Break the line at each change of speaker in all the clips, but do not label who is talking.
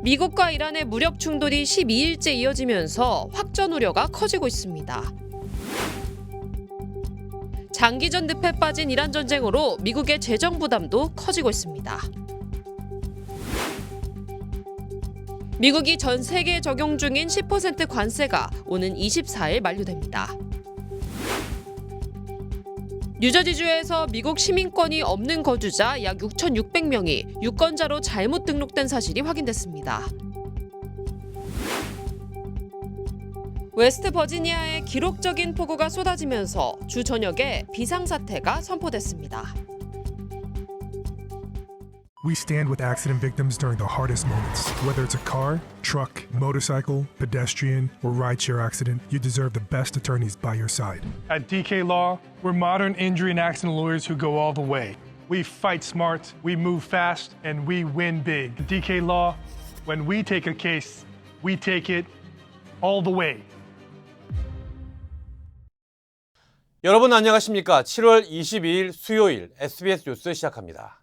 미국과 이란의 무력 충돌이 12일째 이어지면서 확전 우려가 커지고 있습니다. 장기전 늪에 빠진 이란 전쟁으로 미국의 재정 부담도 커지고 있습니다. 미국이 전 세계에 적용 중인 10% 관세가 오는 24일 만료됩니다. 뉴저지주에서 미국 시민권이 없는 거주자 약 6,600명이 유권자로 잘못 등록된 사실이 확인됐습니다. 웨스트 버지니아에 기록적인 폭우가 쏟아지면서 주 전역에 비상사태가 선포됐습니다.
We stand with accident victims during the hardest moments. Whether it's a car, truck, motorcycle, pedestrian, or rideshare accident, you deserve the best attorneys by your side.
At DK Law, we're modern injury and accident lawyers who go all the way. We fight smart, we move fast, and we win big. At DK Law, when we take a case, we take it all the way.
여러분 안녕하십니까? 7월 22일 수요일 SBS 뉴스 시작합니다.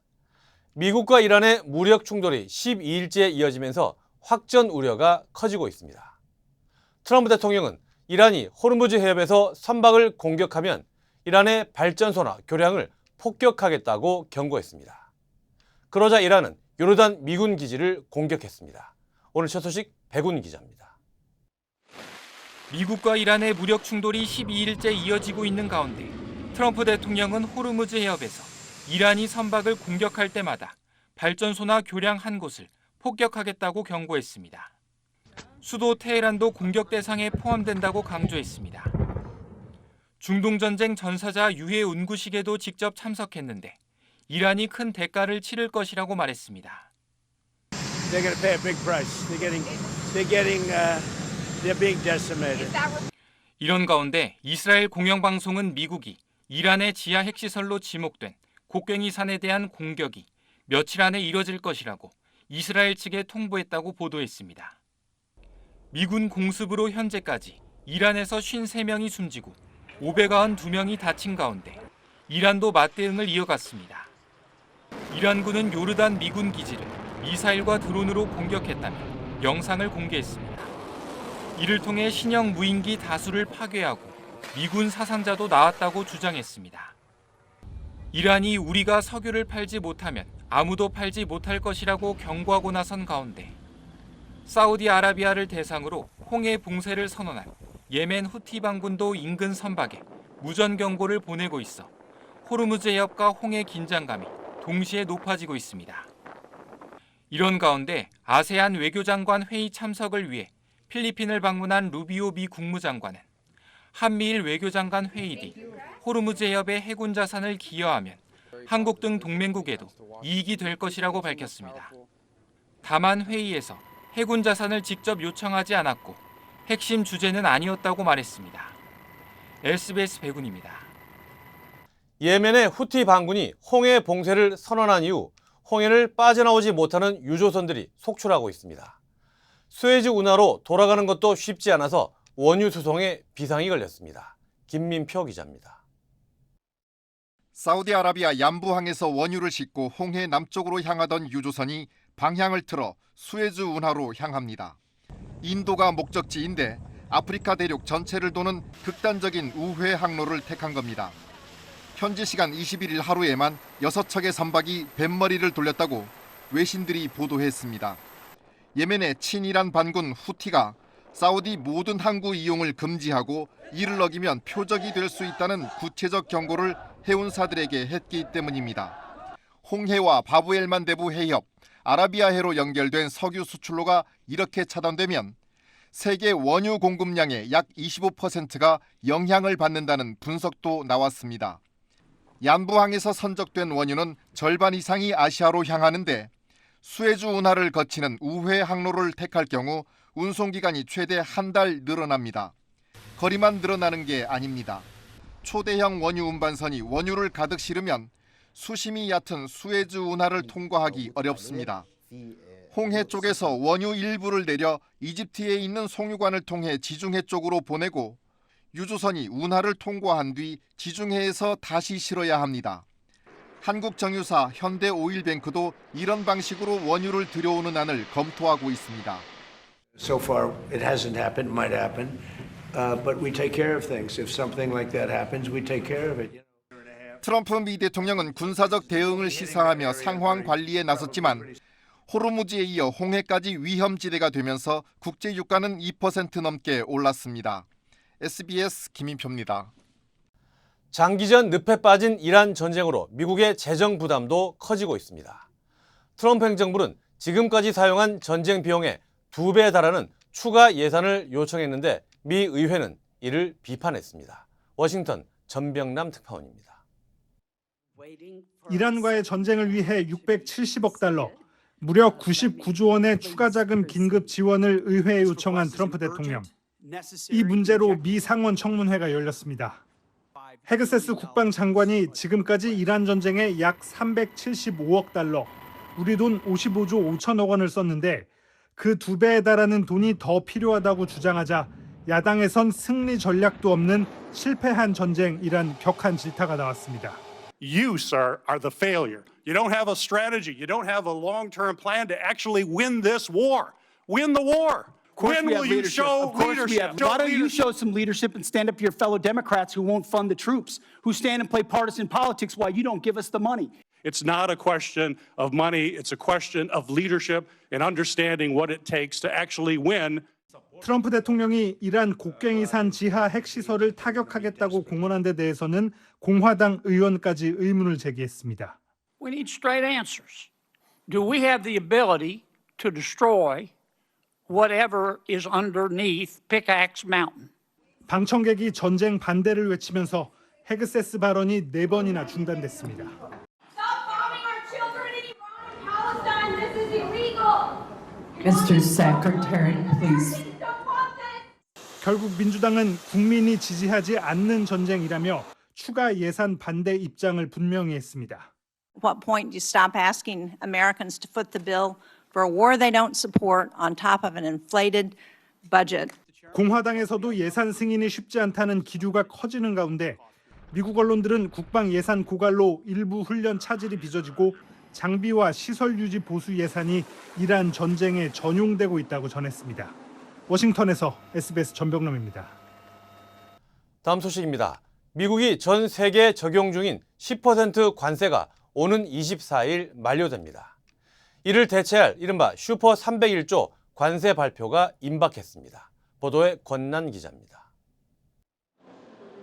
미국과 이란의 무력 충돌이 12일째 이어지면서 확전 우려가 커지고 있습니다. 트럼프 대통령은 이란이 호르무즈 해협에서 선박을 공격하면 이란의 발전소나 교량을 폭격하겠다고 경고했습니다. 그러자 이란은 요르단 미군 기지를 공격했습니다. 오늘 첫 소식 백운 기자입니다.
미국과 이란의 무력 충돌이 12일째 이어지고 있는 가운데 트럼프 대통령은 호르무즈 해협에서 이란이 선박을 공격할 때마다 발전소나 교량 한 곳을 폭격하겠다고 경고했습니다. 수도 테헤란도 공격 대상에 포함된다고 강조했습니다. 중동전쟁 전사자 유해 운구식에도 직접 참석했는데 이란이 큰 대가를 치를 것이라고 말했습니다.
They're going to pay a big price. They're being decimated.
이런 가운데 이스라엘 공영방송은 미국이 이란의 지하 핵시설로 지목된 곡괭이 산에 대한 공격이 며칠 안에 이뤄질 것이라고 이스라엘 측에 통보했다고 보도했습니다. 미군 공습으로 현재까지 이란에서 53명이 숨지고 592명이 다친 가운데 이란도 맞대응을 이어갔습니다. 이란군은 요르단 미군 기지를 미사일과 드론으로 공격했다며 영상을 공개했습니다. 이를 통해 신형 무인기 다수를 파괴하고 미군 사상자도 나왔다고 주장했습니다. 이란이 우리가 석유를 팔지 못하면 아무도 팔지 못할 것이라고 경고하고 나선 가운데 사우디아라비아를 대상으로 홍해 봉쇄를 선언한 예멘 후티 반군도 인근 선박에 무전 경고를 보내고 있어 호르무즈 해협과 홍해 긴장감이 동시에 높아지고 있습니다. 이런 가운데 아세안 외교장관 회의 참석을 위해 필리핀을 방문한 루비오 미 국무장관은 한미일 외교장관 회의 뒤 호르무즈 해협의 해군 자산을 기여하면 한국 등 동맹국에도 이익이 될 것이라고 밝혔습니다. 다만 회의에서 해군 자산을 직접 요청하지 않았고 핵심 주제는 아니었다고 말했습니다. SBS 백운입니다.
예멘의 후티 반군이 홍해 봉쇄를 선언한 이후 홍해를 빠져나오지 못하는 유조선들이 속출하고 있습니다. 수에즈 운하로 돌아가는 것도 쉽지 않아서 원유 수송에 비상이 걸렸습니다. 김민표 기자입니다.
사우디아라비아 얀부항에서 원유를 싣고 홍해 남쪽으로 향하던 유조선이 방향을 틀어 수에즈 운하로 향합니다. 인도가 목적지인데 아프리카 대륙 전체를 도는 극단적인 우회 항로를 택한 겁니다. 현지 시간 21일 하루에만 6척의 선박이 뱃머리를 돌렸다고 외신들이 보도했습니다. 예멘의 친이란 반군 후티가 사우디 모든 항구 이용을 금지하고 이를 어기면 표적이 될 수 있다는 구체적 경고를 해운사들에게 했기 때문입니다. 홍해와 바브엘만데부 해협, 아라비아해로 연결된 석유 수출로가 이렇게 차단되면 세계 원유 공급량의 약 25%가 영향을 받는다는 분석도 나왔습니다. 얀부항에서 선적된 원유는 절반 이상이 아시아로 향하는데 수에즈 운하를 거치는 우회 항로를 택할 경우 운송기간이 최대 한 달 늘어납니다. 거리만 늘어나는 게 아닙니다. 초대형 원유 운반선이 원유를 가득 실으면 수심이 얕은 수에즈 운하를 통과하기 어렵습니다. 홍해 쪽에서 원유 일부를 내려 이집트에 있는 송유관을 통해 지중해 쪽으로 보내고 유조선이 운하를 통과한 뒤 지중해에서 다시 실어야 합니다. 한국 정유사 현대오일뱅크도 이런 방식으로 원유를 들여오는 안을 검토하고 있습니다.
So far, it hasn't happened. Might happen, but we take care of things. If something like that happens, we take care of it.
트럼프 미 대통령은 군사적 대응을 시사하며 상황 관리에 나섰지만 호르무즈에 이어 홍해까지 위험지대가 되면서 국제 유가는 2% 넘게 올랐습니다. SBS 김인표입니다.
장기전 늪에 빠진 이란 전쟁으로 미국의 재정 부담도 커지고 있습니다. 트럼프 행정부는 지금까지 사용한 전쟁 비용의 2배에 달하는 추가 예산을 요청했는데 미 의회는 이를 비판했습니다. 워싱턴 전병남 특파원입니다.
이란과의 전쟁을 위해 670억 달러, 무려 99조 원의 추가 자금 긴급 지원을 의회에 요청한 트럼프 대통령. 이 문제로 미 상원 청문회가 열렸습니다. 헤그세스 국방장관이 지금까지 이란 전쟁에 약 375억 달러, 우리 돈 55조 5천억 원을 썼는데 그 2배에 달하는 돈이 더 필요하다고 주장하자 야당에선 승리 전략도 없는 실패한 전쟁이란 격한 질타가 나왔습니다.
You, sir, are the failure. You don't have a strategy. You don't have a long-term plan to actually win this war. Win the war. When will you show leadership?
Why don't you show some leadership and stand up to your fellow Democrats who won't fund the troops, who stand and play partisan politics while you don't give us the money?
It's not a question of money. It's a question of leadership and understanding what it takes to actually win.
트럼프 대통령이 이란 곡괭이산 지하 핵시설을 타격하겠다고 공언한 데 대해서는 공화당 의원까지 의문을 제기했습니다.
We need straight answers. Do we have the ability to destroy whatever is underneath Pickaxe Mountain?
방청객이 전쟁 반대를 외치면서 헤그세스 발언이 4번이나 중단됐습니다.
Stop bombing our children in Iran and Palestine. This is illegal.
Mr. Secretary, please.
결국 민주당은 국민이 지지하지 않는 전쟁이라며 추가 예산 반대 입장을 분명히 했습니다.
What point do you stop asking Americans to foot the bill for a war they don't support on top of an inflated budget?
공화당에서도 예산 승인이 쉽지 않다는 기류가 커지는 가운데 미국 언론들은 국방 예산 고갈로 일부 훈련 차질이 빚어지고 장비와 시설 유지 보수 예산이 이란 전쟁에 전용되고 있다고 전했습니다. 워싱턴에서 SBS 전병남입니다.
다음 소식입니다. 미국이 전 세계에 적용 중인 10% 관세가 오는 24일 만료됩니다. 이를 대체할 이른바 슈퍼 301조 관세 발표가 임박했습니다. 보도에 권난 기자입니다.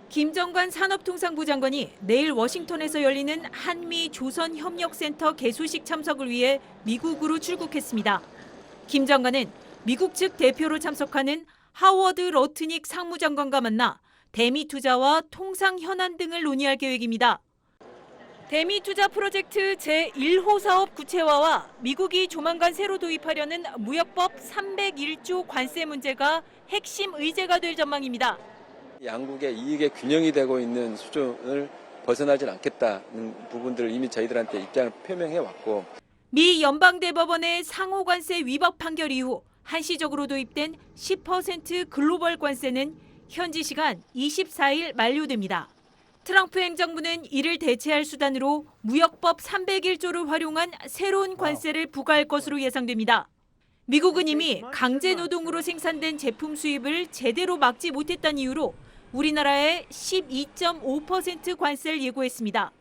김정관 산업통상부 장관이 내일 워싱턴에서 열리는 한미 조선협력센터 개소식 참석을 위해 미국으로 출국했습니다. 김 장관은 미국 측 대표로 참석하는 하워드 러트닉 상무장관과 만나 대미 투자와 통상 현안 등을 논의할 계획입니다. 대미 투자 프로젝트 제1호 사업 구체화와 미국이 조만간 새로 도입하려는 무역법 301조 관세 문제가 핵심 의제가 될 전망입니다.
양국의 이익의 균형이 되고 있는 수준을 벗어나질 않겠다는 부분들을 이미 저희들한테 입장을 표명해 왔고,
미 연방대법원의 상호관세 위법 판결 이후 한시적으로 도입된 10% 글로벌 관세는 현지 시간 24일 만료됩니다. 트럼프 행정부는 이를 대체할 수단으로 무역법 301조를 활용한 새로운 관세를 부과할 것으로 예상됩니다. 미국은 이미 강제 노동으로 생산된 제품 수입을 제대로 막지 못했다는 이유로 우리나라에 12.5% 관세를 예고했습니다.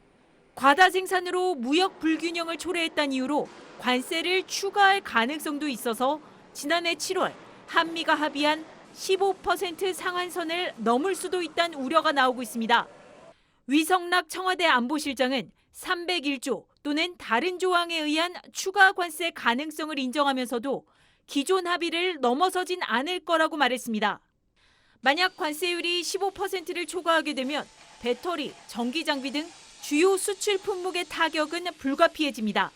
과다 생산으로 무역 불균형을 초래했다는 이유로 관세를 추가할 가능성도 있어서 지난해 7월 한미가 합의한 15% 상한선을 넘을 수도 있다는 우려가 나오고 있습니다. 위성락 청와대 안보실장은 301조 또는 다른 조항에 의한 추가 관세 가능성을 인정하면서도 기존 합의를 넘어서진 않을 거라고 말했습니다. 만약 관세율이 15%를 초과하게 되면 배터리, 전기장비 등 주요 수출 품목의 타격은 불가피해집니다.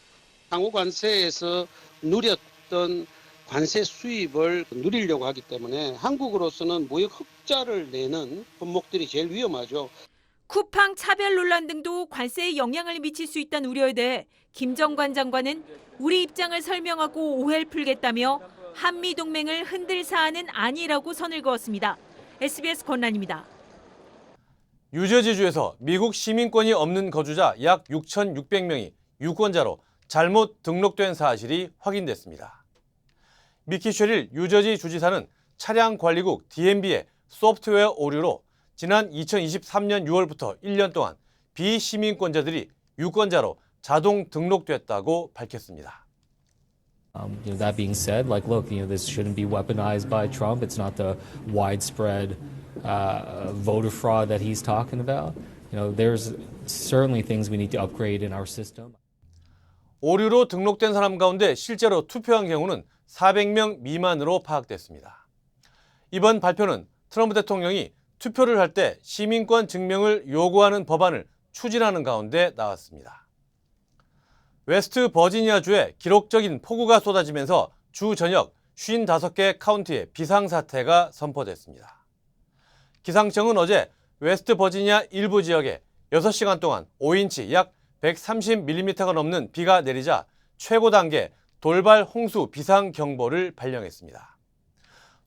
상호 관세에서 누렸던 관세 수입을 누리려고 하기 때문에 한국으로서는 무역 흑자를 내는 품목들이 제일 위험하죠.
쿠팡 차별 논란 등도 관세에 영향을 미칠 수 있다는 우려에 대해 김정관 장관은 우리 입장을 설명하고 오해를 풀겠다며 한미 동맹을 흔들 사안은 아니라고 선을 그었습니다. SBS 권란입니다.
뉴저지주에서 미국 시민권이 없는 거주자 약 6,600명이 유권자로 잘못 등록된 사실이 확인됐습니다. 미키 쉐릴 뉴저지 주지사는 차량 관리국 DMV의 소프트웨어 오류로 지난 2023년 6월부터 1년 동안 비시민권자들이 유권자로 자동 등록됐다고 밝혔습니다.
That being said, look, this shouldn't be weaponized by Trump. It's not the widespread voter fraud that he's talking about. There's certainly things we need to upgrade in our system.
오류로 등록된 사람 가운데 실제로 투표한 경우는 400명 미만으로 파악됐습니다. 이번 발표는 트럼프 대통령이 투표를 할 때 시민권 증명을 요구하는 법안을 추진하는 가운데 나왔습니다. 웨스트 버지니아주에 기록적인 폭우가 쏟아지면서 주 전역 55개 카운티에 비상사태가 선포됐습니다. 기상청은 어제 웨스트 버지니아 일부 지역에 6시간 동안 5인치 약 130mm가 넘는 비가 내리자 최고 단계 돌발 홍수 비상경보를 발령했습니다.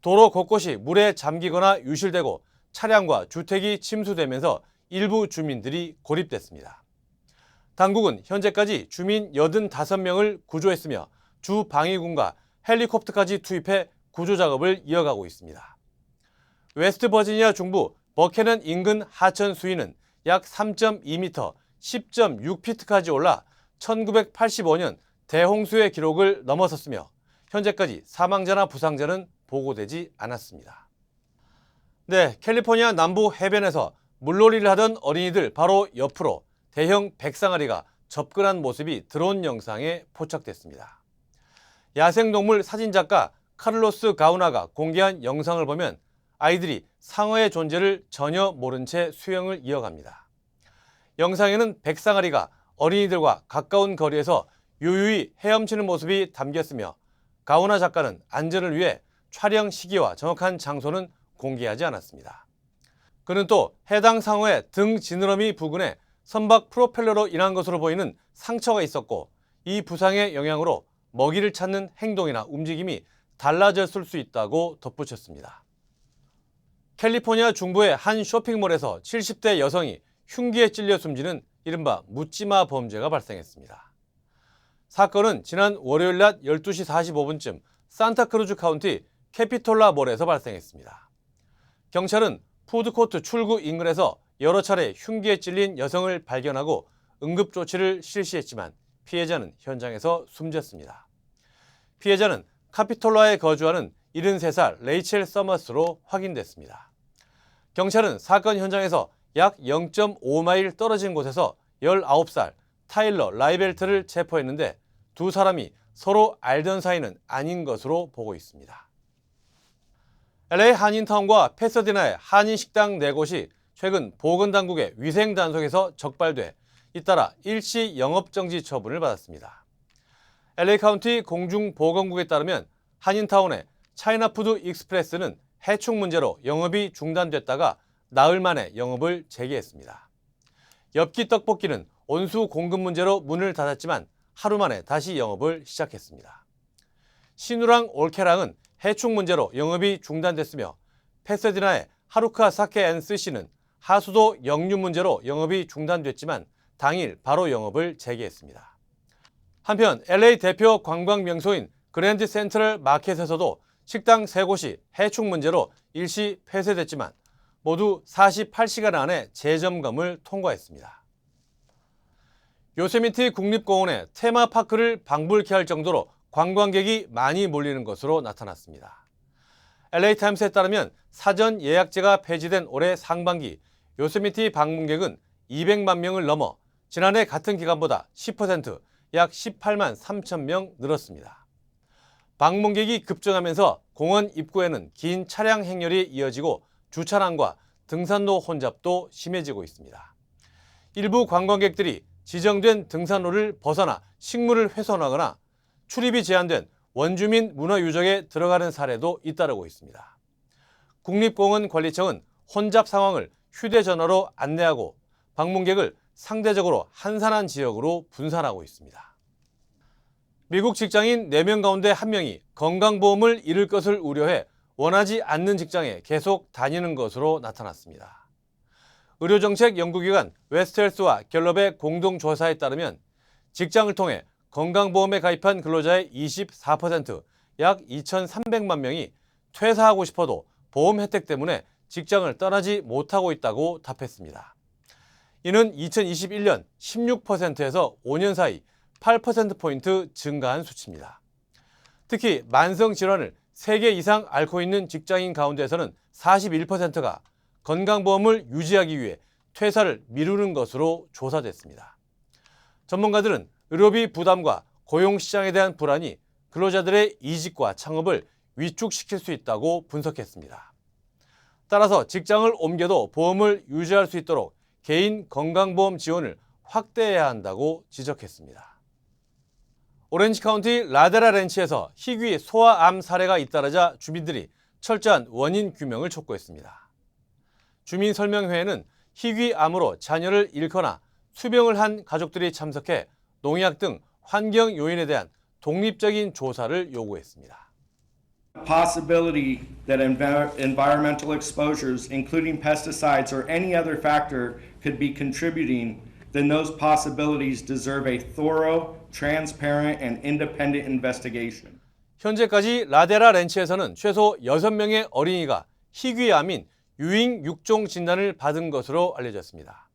도로 곳곳이 물에 잠기거나 유실되고 차량과 주택이 침수되면서 일부 주민들이 고립됐습니다. 당국은 현재까지 주민 85명을 구조했으며 주 방위군과 헬리콥터까지 투입해 구조 작업을 이어가고 있습니다. 웨스트 버지니아 중부 버케넌 인근 하천 수위는 약 3.2m, 10.6피트까지 올라 1985년 대홍수의 기록을 넘어섰으며 현재까지 사망자나 부상자는 보고되지 않았습니다. 네, 캘리포니아 남부 해변에서 물놀이를 하던 어린이들 바로 옆으로 대형 백상아리가 접근한 모습이 드론 영상에 포착됐습니다. 야생동물 사진작가 카를로스 가우나가 공개한 영상을 보면 아이들이 상어의 존재를 전혀 모른 채 수영을 이어갑니다. 영상에는 백상아리가 어린이들과 가까운 거리에서 유유히 헤엄치는 모습이 담겼으며 가우나 작가는 안전을 위해 촬영 시기와 정확한 장소는 공개하지 않았습니다. 그는 또 해당 상어의 등 지느러미 부근에 선박 프로펠러로 인한 것으로 보이는 상처가 있었고 이 부상의 영향으로 먹이를 찾는 행동이나 움직임이 달라졌을 수 있다고 덧붙였습니다. 캘리포니아 중부의 한 쇼핑몰에서 70대 여성이 흉기에 찔려 숨지는 이른바 묻지마 범죄가 발생했습니다. 사건은 지난 월요일 낮 12시 45분쯤 산타크루즈 카운티 캐피톨라 몰에서 발생했습니다. 경찰은 푸드코트 출구 인근에서 여러 차례 흉기에 찔린 여성을 발견하고 응급조치를 실시했지만 피해자는 현장에서 숨졌습니다. 피해자는 카피톨라에 거주하는 73살 레이첼 서머스로 확인됐습니다. 경찰은 사건 현장에서 약 0.5마일 떨어진 곳에서 19살 타일러 라이벨트를 체포했는데 두 사람이 서로 알던 사이는 아닌 것으로 보고 있습니다. LA 한인타운과 패서디나의 한인식당 4곳이 최근 보건당국의 위생단속에서 적발돼 잇따라 일시 영업정지 처분을 받았습니다. LA 카운티 공중보건국에 따르면 한인타운의 차이나푸드 익스프레스는 해충 문제로 영업이 중단됐다가 나흘 만에 영업을 재개했습니다. 엽기 떡볶이는 온수 공급 문제로 문을 닫았지만 하루 만에 다시 영업을 시작했습니다. 시누랑 올케랑은 해충 문제로 영업이 중단됐으며 패서디나의 하루카 사케 앤 스시는 하수도 역류 문제로 영업이 중단됐지만 당일 바로 영업을 재개했습니다. 한편 LA 대표 관광 명소인 그랜드 센트럴 마켓에서도 식당 3곳이 해충 문제로 일시 폐쇄됐지만 모두 48시간 안에 재점검을 통과했습니다. 요세미티 국립공원의 테마파크를 방불케 할 정도로 관광객이 많이 몰리는 것으로 나타났습니다. LA타임스에 따르면 사전 예약제가 폐지된 올해 상반기 요세미티 방문객은 200만 명을 넘어 지난해 같은 기간보다 10%, 약 18만 3천 명 늘었습니다. 방문객이 급증하면서 공원 입구에는 긴 차량 행렬이 이어지고 주차난과 등산로 혼잡도 심해지고 있습니다. 일부 관광객들이 지정된 등산로를 벗어나 식물을 훼손하거나 출입이 제한된 원주민 문화유적에 들어가는 사례도 잇따르고 있습니다. 국립공원관리청은 혼잡 상황을 휴대전화로 안내하고 방문객을 상대적으로 한산한 지역으로 분산하고 있습니다. 미국 직장인 4명 가운데 1명이 건강보험을 잃을 것을 우려해 원하지 않는 직장에 계속 다니는 것으로 나타났습니다. 의료정책 연구기관 웨스트헬스와 갤럽의 공동조사에 따르면 직장을 통해 건강보험에 가입한 근로자의 24%, 약 2,300만 명이 퇴사하고 싶어도 보험 혜택 때문에 직장을 떠나지 못하고 있다고 답했습니다. 이는 2021년 16%에서 5년 사이 8%포인트 증가한 수치입니다. 특히 만성질환을 3개 이상 앓고 있는 직장인 가운데서는 41%가 건강보험을 유지하기 위해 퇴사를 미루는 것으로 조사됐습니다. 전문가들은 의료비 부담과 고용시장에 대한 불안이 근로자들의 이직과 창업을 위축시킬 수 있다고 분석했습니다. 따라서 직장을 옮겨도 보험을 유지할 수 있도록 개인 건강보험 지원을 확대해야 한다고 지적했습니다. 오렌지 카운티 라데라 렌치에서 희귀 소아암 사례가 잇따르자 주민들이 철저한 원인 규명을 촉구했습니다. 주민설명회에는 희귀암으로 자녀를 잃거나 수병을 한 가족들이 참석해 농약 등 환경 요인에 대한 독립적인 조사를 요구했습니다.
Possibility that environmental exposures, including pesticides or any other factor, could be contributing, then those possibilities deserve a thorough, transparent, and independent investigation.
현재까지 라데라 렌치에서는 최소 6명의 어린이가 희귀암인 유잉 6종 진단을 받은 것으로 알려졌습니다.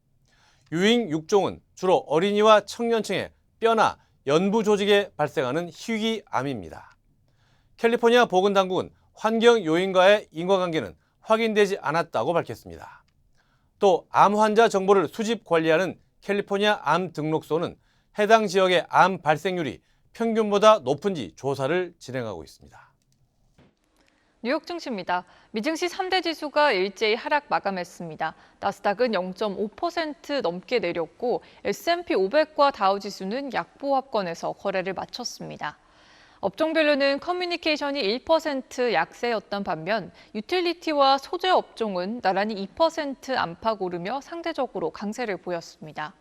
유잉 6종은 주로 어린이와 청년층의 뼈나 연부 조직에 발생하는 희귀암입니다. 캘리포니아 보건당국은 환경 요인과의 인과관계는 확인되지 않았다고 밝혔습니다. 또 암 환자 정보를 수집 관리하는 캘리포니아 암 등록소는 해당 지역의 암 발생률이 평균보다 높은지 조사를 진행하고 있습니다.
뉴욕 증시입니다. 미증시 3대 지수가 일제히 하락 마감했습니다. 나스닥은 0.5% 넘게 내렸고 S&P 500과 다우지수는 약보합권에서 거래를 마쳤습니다. 업종별로는 커뮤니케이션이 1% 약세였던 반면 유틸리티와 소재 업종은 나란히 2% 안팎 오르며 상대적으로 강세를 보였습니다.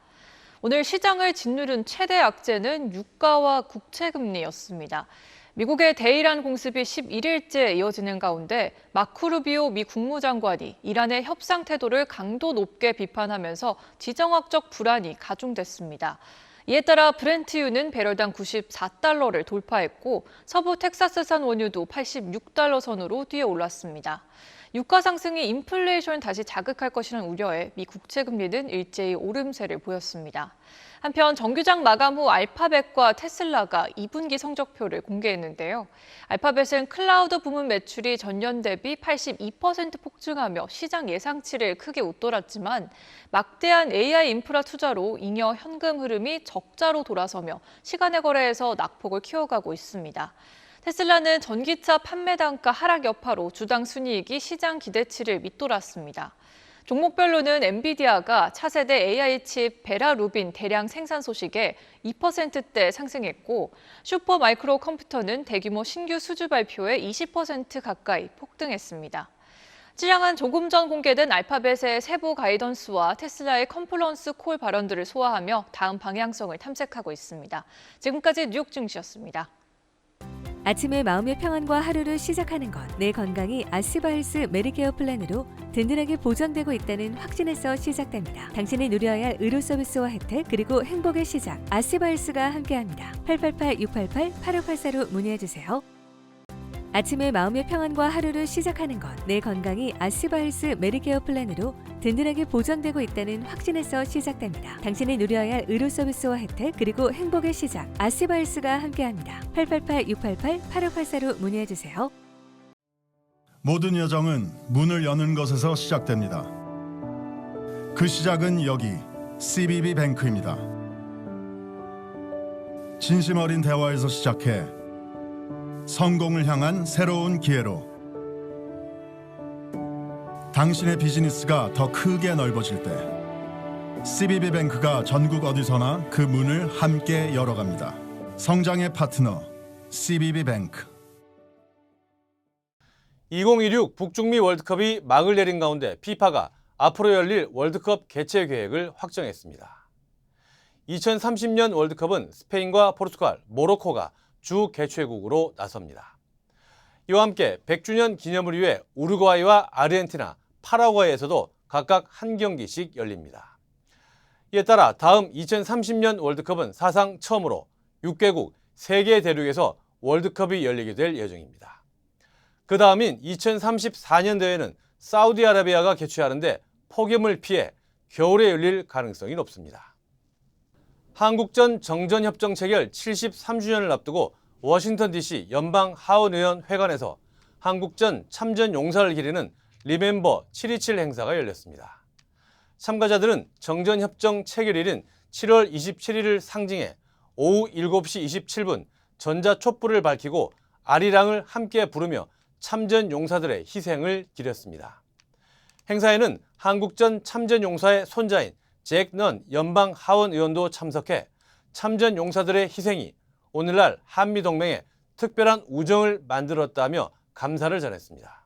오늘 시장을 짓누른 최대 악재는 유가와 국채금리였습니다. 미국의 대이란 공습이 11일째 이어지는 가운데 마크 루비오 미 국무장관이 이란의 협상 태도를 강도 높게 비판하면서 지정학적 불안이 가중됐습니다. 이에 따라 브렌트유는 배럴당 94달러를 돌파했고 서부 텍사스산 원유도 86달러 선으로 뛰어 올랐습니다. 유가 상승이 인플레이션을 다시 자극할 것이라는 우려에 미 국채금리는 일제히 오름세를 보였습니다. 한편 정규장 마감 후 알파벳과 테슬라가 2분기 성적표를 공개했는데요. 알파벳은 클라우드 부문 매출이 전년 대비 82% 폭증하며 시장 예상치를 크게 웃돌았지만 막대한 AI 인프라 투자로 잉여 현금 흐름이 적자로 돌아서며 시간의 거래에서 낙폭을 키워가고 있습니다. 테슬라는 전기차 판매 단가 하락 여파로 주당 순이익이 시장 기대치를 밑돌았습니다. 종목별로는 엔비디아가 차세대 AI 칩 베라 루빈 대량 생산 소식에 2%대 상승했고 슈퍼 마이크로 컴퓨터는 대규모 신규 수주 발표에 20% 가까이 폭등했습니다. 시장은 조금 전 공개된 알파벳의 세부 가이던스와 테슬라의 컨플런스 콜 발언들을 소화하며 다음 방향성을 탐색하고 있습니다. 지금까지 뉴욕 증시였습니다.
아침에 마음의 평안과 하루를 시작하는 것. 내 건강이 아스바헬스 메디케어 플랜으로 든든하게 보장되고 있다는 확신에서 시작됩니다. 당신이 누려야 할 의료 서비스와 혜택 그리고 행복의 시작. 아스바헬스가 함께합니다. 888-688-8584로 문의해주세요. 아침에 마음의 평안과 하루를 시작하는 것. 내 건강이 아스바헬스 메디케어 플랜으로 든든하게 보장되고 있다는 확신에서 시작됩니다. 당신이 누려야 할 의료 서비스와 혜택 그리고 행복의 시작. 아스바헬스가 함께합니다. 888-688-8584로 문의해주세요.
모든 여정은 문을 여는 것에서 시작됩니다. 그 시작은 여기 CBB 뱅크입니다. 진심 어린 대화에서 시작해 성공을 향한 새로운 기회로 당신의 비즈니스가 더 크게 넓어질 때 CBB 뱅크가 전국 어디서나 그 문을 함께 열어갑니다. 성장의 파트너 CBB 뱅크.
2026 북중미 월드컵이 막을 내린 가운데 피파가 앞으로 열릴 월드컵 개최 계획을 확정했습니다. 2030년 월드컵은 스페인과 포르투갈, 모로코가 주 개최국으로 나섭니다. 이와 함께 100주년 기념을 위해 우루과이와 아르헨티나, 파라과이에서도 각각 한 경기씩 열립니다. 이에 따라 다음 2030년 월드컵은 사상 처음으로 6개국 3개 대륙에서 월드컵이 열리게 될 예정입니다. 그 다음인 2034년도에는 사우디아라비아가 개최하는데 폭염을 피해 겨울에 열릴 가능성이 높습니다. 한국전 정전협정 체결 73주년을 앞두고 워싱턴 DC 연방 하원의원 회관에서 한국전 참전 용사를 기리는 리멤버 727 행사가 열렸습니다. 참가자들은 정전협정 체결일인 7월 27일을 상징해 오후 7시 27분 전자촛불을 밝히고 아리랑을 함께 부르며 참전 용사들의 희생을 기렸습니다. 행사에는 한국전 참전 용사의 손자인 잭 넌 연방 하원 의원도 참석해 참전 용사들의 희생이 오늘날 한미동맹에 특별한 우정을 만들었다며 감사를 전했습니다.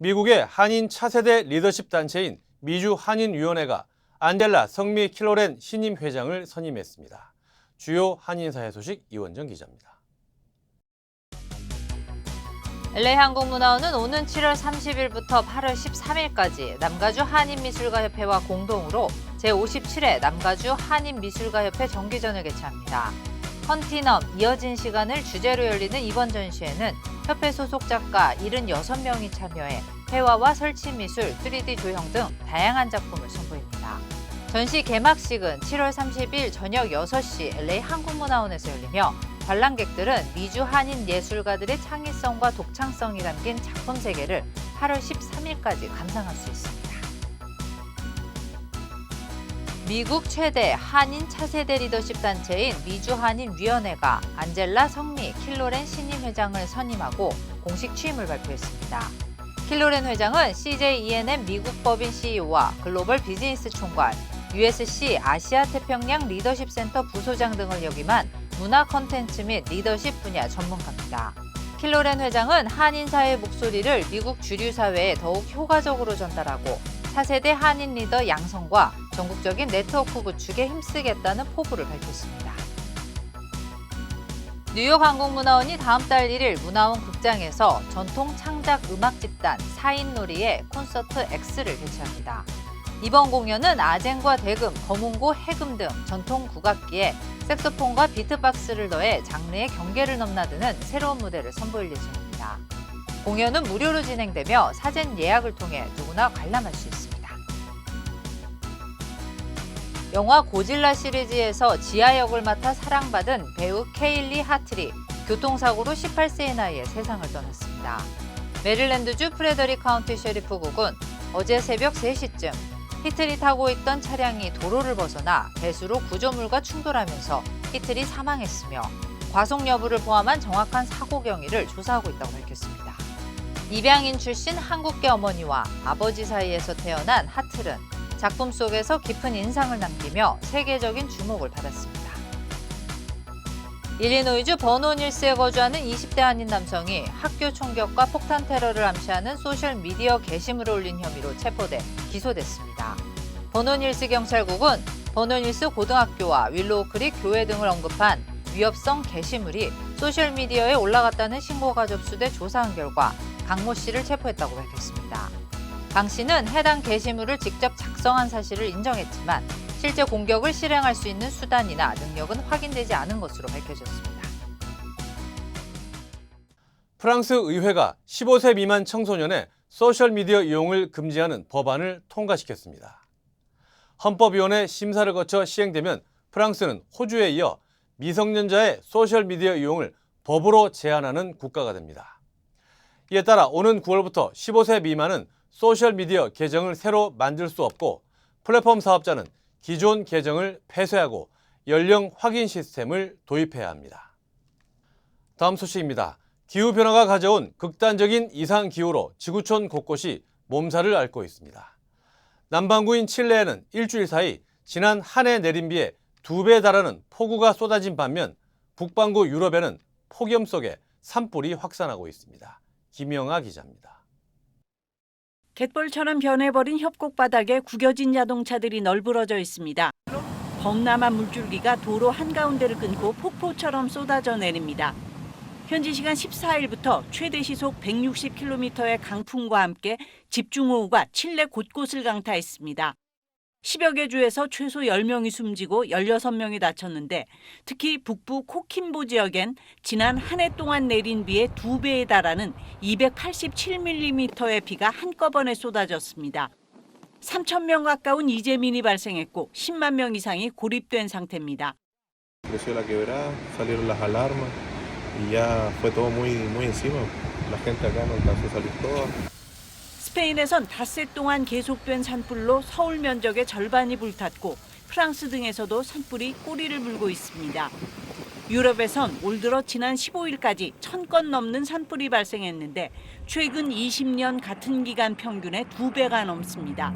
미국의 한인 차세대 리더십 단체인 미주 한인위원회가 안젤라 성미 킬로렌 신임 회장을 선임했습니다. 주요 한인사회 소식 이원정 기자입니다.
LA 한국문화원은 오는 7월 30일부터 8월 13일까지 남가주 한인미술가협회와 공동으로 제57회 남가주 한인미술가협회 정기전을 개최합니다. 컨티넘 이어진 시간을 주제로 열리는 이번 전시회는 협회 소속 작가 76명이 참여해 회화와 설치미술, 3D 조형 등 다양한 작품을 선보입니다. 전시 개막식은 7월 30일 저녁 6시 LA 한국문화원에서 열리며 관람객들은 미주 한인 예술가들의 창의성과 독창성이 담긴 작품 세계를 8월 13일까지 감상할 수 있습니다. 미국 최대 한인 차세대 리더십 단체인 미주 한인위원회가 안젤라 성미 킬로렌 신임 회장을 선임하고 공식 취임을 발표했습니다. 킬로렌 회장은 CJENM 미국 법인 CEO와 글로벌 비즈니스 총괄, USC 아시아 태평양 리더십 센터 부소장 등을 역임한 문화 콘텐츠 및 리더십 분야 전문가입니다. 킬로렌 회장은 한인사회의 목소리를 미국 주류 사회에 더욱 효과적으로 전달하고 차세대 한인 리더 양성과 전국적인 네트워크 구축에 힘쓰겠다는 포부를 밝혔습니다. 뉴욕 한국문화원이 다음 달 1일 문화원 극장에서 전통 창작 음악 집단 4인 놀이의 콘서트 X를 개최합니다. 이번 공연은 아쟁과 대금, 거문고, 해금 등 전통 국악기에 색소폰과 비트박스를 더해 장르의 경계를 넘나드는 새로운 무대를 선보일 예정입니다. 공연은 무료로 진행되며 사전 예약을 통해 누구나 관람할 수 있습니다. 영화 고질라 시리즈에서 지아 역을 맡아 사랑받은 배우 케일리 하트리, 교통사고로 18세의 나이에 세상을 떠났습니다. 메릴랜드주 프레더리 카운티 셰리프국은 어제 새벽 3시쯤 히틀이 타고 있던 차량이 도로를 벗어나 배수로 구조물과 충돌하면서 히틀이 사망했으며 과속 여부를 포함한 정확한 사고 경위를 조사하고 있다고 밝혔습니다. 입양인 출신 한국계 어머니와 아버지 사이에서 태어난 하틀은 작품 속에서 깊은 인상을 남기며 세계적인 주목을 받았습니다. 일리노이주 버논힐스에 거주하는 20대 한인 남성이 학교 총격과 폭탄 테러를 암시하는 소셜미디어 게시물을 올린 혐의로 체포돼 기소됐습니다. 버논힐스 경찰국은 버논힐스 고등학교와 윌로우크릭 교회 등을 언급한 위협성 게시물이 소셜미디어에 올라갔다는 신고가 접수돼 조사한 결과 강모 씨를 체포했다고 밝혔습니다. 강 씨는 해당 게시물을 직접 작성한 사실을 인정했지만 실제 공격을 실행할 수 있는 수단이나 능력은 확인되지 않은 것으로 밝혀졌습니다.
프랑스 의회가 15세 미만 청소년의 소셜미디어 이용을 금지하는 법안을 통과시켰습니다. 헌법위원회 심사를 거쳐 시행되면 프랑스는 호주에 이어 미성년자의 소셜미디어 이용을 법으로 제한하는 국가가 됩니다. 이에 따라 오는 9월부터 15세 미만은 소셜미디어 계정을 새로 만들 수 없고 플랫폼 사업자는 기존 계정을 폐쇄하고 연령 확인 시스템을 도입해야 합니다. 다음 소식입니다. 기후변화가 가져온 극단적인 이상기후로 지구촌 곳곳이 몸살을 앓고 있습니다. 남반구인 칠레에는 일주일 사이 지난 한 해 내린 비에 2배 달하는 폭우가 쏟아진 반면 북반구 유럽에는 폭염 속에 산불이 확산하고 있습니다. 김영아 기자입니다.
갯벌처럼 변해버린 협곡바닥에 구겨진 자동차들이 널브러져 있습니다. 범람한 물줄기가 도로 한가운데를 끊고 폭포처럼 쏟아져 내립니다. 현지 시간 14일부터 최대 시속 160km의 강풍과 함께 집중호우가 칠레 곳곳을 강타했습니다. 10여 개 주에서 최소 10명이 숨지고 16명이 다쳤는데 특히 북부 코킨보 지역엔 지난 한 해 동안 내린 비의 2배에 달하는 287mm의 비가 한꺼번에 쏟아졌습니다. 3,000명 가까운 이재민이 발생했고 10만 명 이상이 고립된 상태입니다.
Creció la quebrada, salieron las alarmas y ya fue todo muy encima. La gente acá no alcanzó a salir toda.
스페인에선 닷새 동안 계속된 산불로 서울 면적의 절반이 불탔고 프랑스 등에서도 산불이 꼬리를 물고 있습니다. 유럽에선 올 들어 지난 15일까지 1,000건 넘는 산불이 발생했는데 최근 20년 같은 기간 평균의 2배가 넘습니다.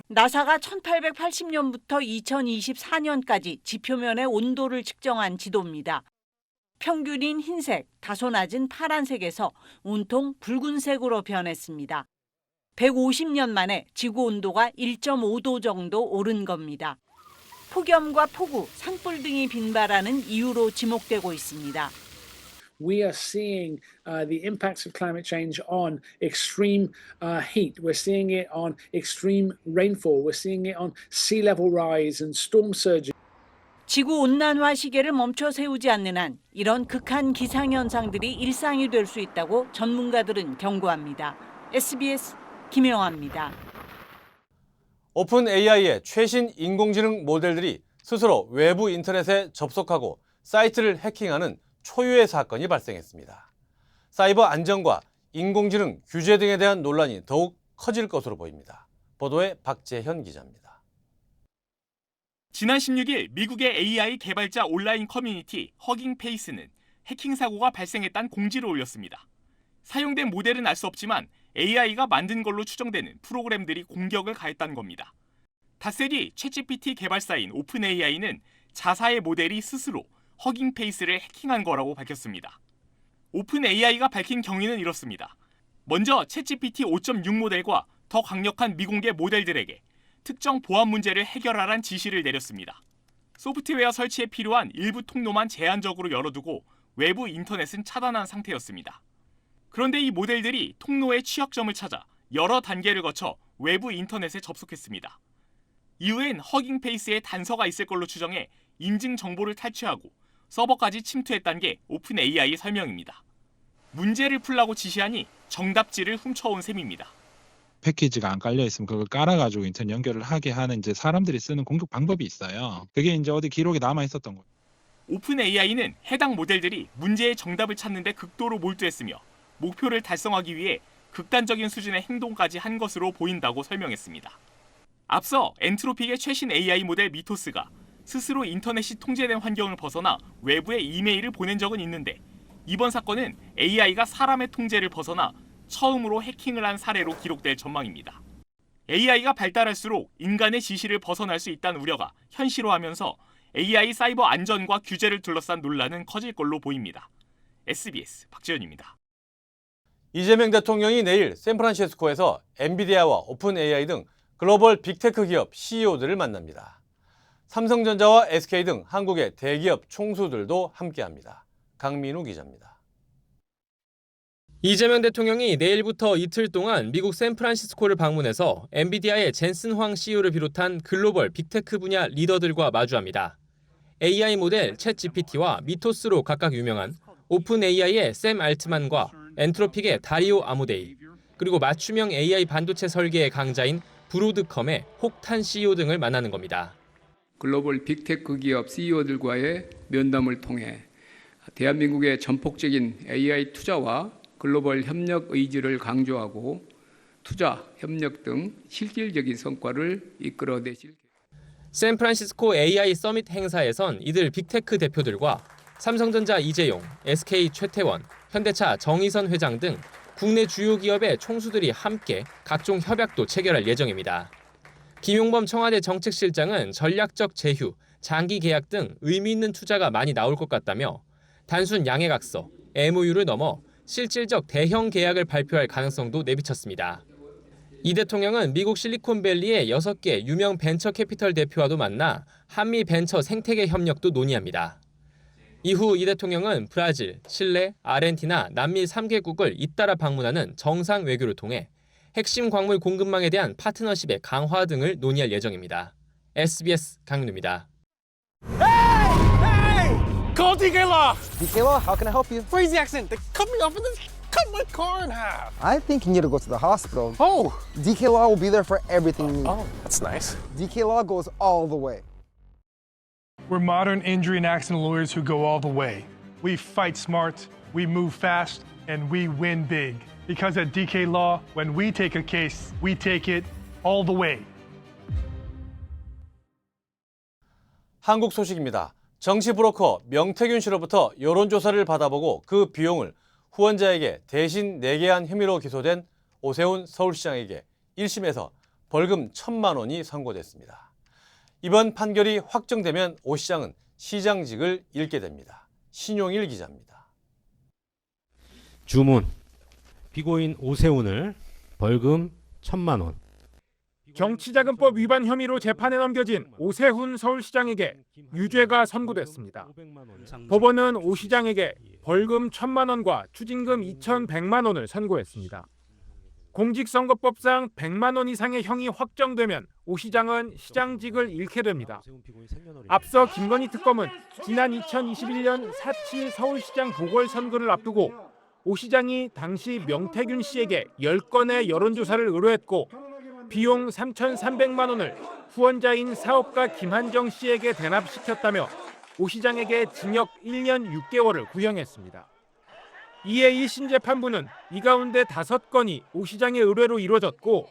나사가 1880년부터 2024년까지 지표면의 온도를 측정한 지도입니다. 평균인 흰색, 다소 낮은 파란색에서 온통 붉은색으로 변했습니다. 150년 만에 지구 온도가 1.5도 정도 오른 겁니다. 폭염과 폭우, 산불 등이 빈발하는 이유로 지목되고 있습니다.
We are seeing the impacts of climate change on extreme heat. We're seeing it on extreme rainfall. We're seeing it on sea level rise and storm surges.
지구 온난화 시계를 멈춰 세우지 않는 한 이런 극한 기상 현상들이 일상이 될 수 있다고 전문가들은 경고합니다. SBS 김영아입니다.
오픈 AI의 최신 인공지능 모델들이 스스로 외부 인터넷에 접속하고 사이트를 해킹하는 초유의 사건이 발생했습니다. 사이버 안전과 인공지능 규제 등에 대한 논란이 더욱 커질 것으로 보입니다. 보도에 박재현 기자입니다.
지난 16일 미국의 AI 개발자 온라인 커뮤니티 허깅페이스는 해킹 사고가 발생했다는 공지를 올렸습니다. 사용된 모델은 알 수 없지만 AI가 만든 걸로 추정되는 프로그램들이 공격을 가했다는 겁니다. 닷새뒤 챗GPT 개발사인 오픈 AI는 자사의 모델이 스스로 허깅페이스를 해킹한 거라고 밝혔습니다. 오픈 AI가 밝힌 경위는 이렇습니다. 먼저 챗GPT 5.6 모델과 더 강력한 미공개 모델들에게 특정 보안 문제를 해결하라는 지시를 내렸습니다. 소프트웨어 설치에 필요한 일부 통로만 제한적으로 열어두고 외부 인터넷은 차단한 상태였습니다. 그런데 이 모델들이 통로의 취약점을 찾아 여러 단계를 거쳐 외부 인터넷에 접속했습니다. 이후엔 허깅페이스에 단서가 있을 걸로 추정해 인증 정보를 탈취하고 서버까지 침투했다는 게 오픈 AI의 설명입니다. 문제를 풀라고 지시하니 정답지를 훔쳐온 셈입니다.
패키지가 안 깔려 있으면 그걸 깔아가지고 인터넷 연결을 하게 하는 이제 사람들이 쓰는 공격 방법이 있어요. 그게 이제 어디 기록에 남아 있었던 거예요.
오픈 AI는 해당 모델들이 문제의 정답을 찾는데 극도로 몰두했으며 목표를 달성하기 위해 극단적인 수준의 행동까지 한 것으로 보인다고 설명했습니다. 앞서 엔트로픽의 최신 AI 모델 미토스가 스스로 인터넷이 통제된 환경을 벗어나 외부에 이메일을 보낸 적은 있는데 이번 사건은 AI가 사람의 통제를 벗어나 처음으로 해킹을 한 사례로 기록될 전망입니다. AI가 발달할수록 인간의 지시를 벗어날 수 있다는 우려가 현실화하면서 AI 사이버 안전과 규제를 둘러싼 논란은 커질 걸로 보입니다. SBS 박지현입니다.
이재명 대통령이 내일 샌프란시스코에서 엔비디아와 오픈 AI 등 글로벌 빅테크 기업 CEO들을 만납니다. 삼성전자와 SK 등 한국의 대기업 총수들도 함께합니다. 강민우 기자입니다.
이재명 대통령이 내일부터 이틀 동안 미국 샌프란시스코를 방문해서 엔비디아의 젠슨 황 CEO를 비롯한 글로벌 빅테크 분야 리더들과 마주합니다. AI 모델 챗GPT와 미토스로 각각 유명한 오픈 AI의 샘 알트만과 엔트로픽의 다리오 아모데이, 그리고 맞춤형 AI 반도체 설계의 강자인 브로드컴의 혹탄 CEO 등을 만나는 겁니다.
글로벌 빅테크 기업 CEO들과의 면담을 통해 대한민국의 전폭적인 AI 투자와 글로벌 협력 의지를 강조하고 투자, 협력 등 실질적인 성과를 이끌어내실
샌프란시스코 AI 서밋 행사에선 이들 빅테크 대표들과 삼성전자 이재용, SK 최태원, 현대차 정의선 회장 등 국내 주요 기업의 총수들이 함께 각종 협약도 체결할 예정입니다. 김용범 청와대 정책실장은 전략적 제휴, 장기 계약 등 의미 있는 투자가 많이 나올 것 같다며 단순 양해각서, MOU를 넘어 실질적 대형 계약을 발표할 가능성도 내비쳤습니다. 이 대통령은 미국 실리콘밸리의 6개 유명 벤처 캐피털 대표와도 만나 한미 벤처 생태계 협력도 논의합니다. 이후 이 대통령은 브라질, 칠레, 아르헨티나, 남미 3개국을 잇따라 방문하는 정상 외교를 통해 핵심 광물 공급망에 대한 파트너십의 강화 등을 논의할 예정입니다. SBS 강윤우입니다.
Call DK Law. DK Law, how can I help you? Crazy accident. They cut me off and then cut my car in half. I think you need to go to the hospital. Oh. DK Law will be there for everything you need. Oh, that's nice. DK Law goes all the way.
We're modern injury and accident lawyers who go all the way. We fight smart, we move fast, and we win big. Because at DK Law, when we take a case, we take it all the way.
한국 소식입니다. 정치 브로커 명태균 씨로부터 여론조사를 받아보고 그 비용을 후원자에게 대신 내게 한 혐의로 기소된 오세훈 서울시장에게 1심에서 벌금 1,000만 원이 선고됐습니다. 이번 판결이 확정되면 오 시장은 시장직을 잃게 됩니다. 신용일 기자입니다.
주문, 피고인 오세훈을 벌금 1,000만 원.
정치자금법 위반 혐의로 재판에 넘겨진 오세훈 서울시장에게 유죄가 선고됐습니다. 법원은 오 시장에게 벌금 1,000만 원과 추징금 2,100만 원을 선고했습니다. 공직선거법상 100만 원 이상의 형이 확정되면 오 시장은 시장직을 잃게 됩니다. 앞서 김건희 특검은 지난 2021년 4.7 서울시장 보궐선거를 앞두고 오 시장이 당시 명태균 씨에게 10건의 여론조사를 의뢰했고 비용 3,300만 원을 후원자인 사업가 김한정 씨에게 대납시켰다며 오 시장에게 징역 1년 6개월을 구형했습니다. 이에 1심 재판부는 이 가운데 5건이 오 시장의 의뢰로 이루어졌고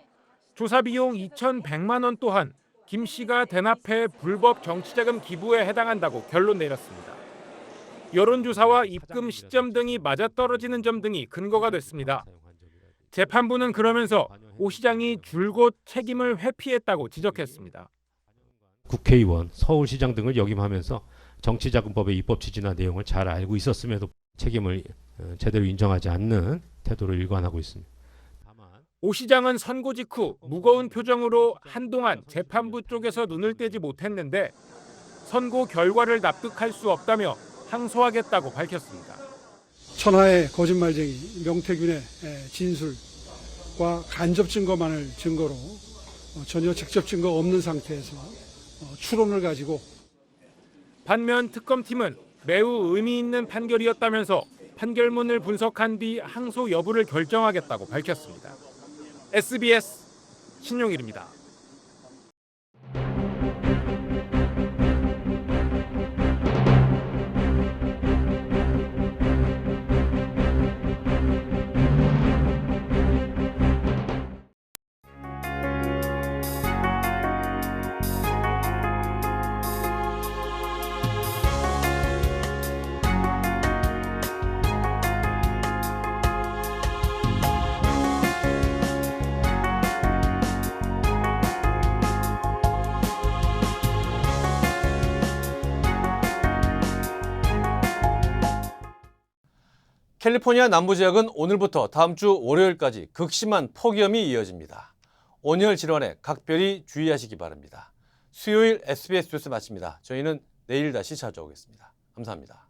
조사 비용 2,100만 원 또한 김 씨가 대납해 불법 정치자금 기부에 해당한다고 결론 내렸습니다. 여론조사와 입금 시점 등이 맞아떨어지는 점 등이 근거가 됐습니다. 재판부는 그러면서 오 시장이 줄곧 책임을 회피했다고 지적했습니다.
국회의원, 서울시장 등을 역임하면서 정치자금법의 입법 취지나 내용을 잘 알고 있었음에도 책임을 제대로 인정하지 않는 태도를 일관하고 있습니다.
오 시장은 선고 직후 무거운 표정으로 한동안 재판부 쪽에서 눈을 떼지 못했는데 선고 결과를 납득할 수 없다며 항소하겠다고 밝혔습니다.
천하의 거짓말쟁이 명태균의 진술과 간접 증거만을 증거로 전혀 직접 증거 없는 상태에서 추론을 가지고
반면 특검팀은 매우 의미 있는 판결이었다면서 판결문을 분석한 뒤 항소 여부를 결정하겠다고 밝혔습니다. SBS 신용일입니다.
캘리포니아 남부 지역은 오늘부터 다음 주 월요일까지 극심한 폭염이 이어집니다. 온열 질환에 각별히 주의하시기 바랍니다. 수요일 SBS 뉴스 마칩니다. 저희는 내일 다시 찾아오겠습니다. 감사합니다.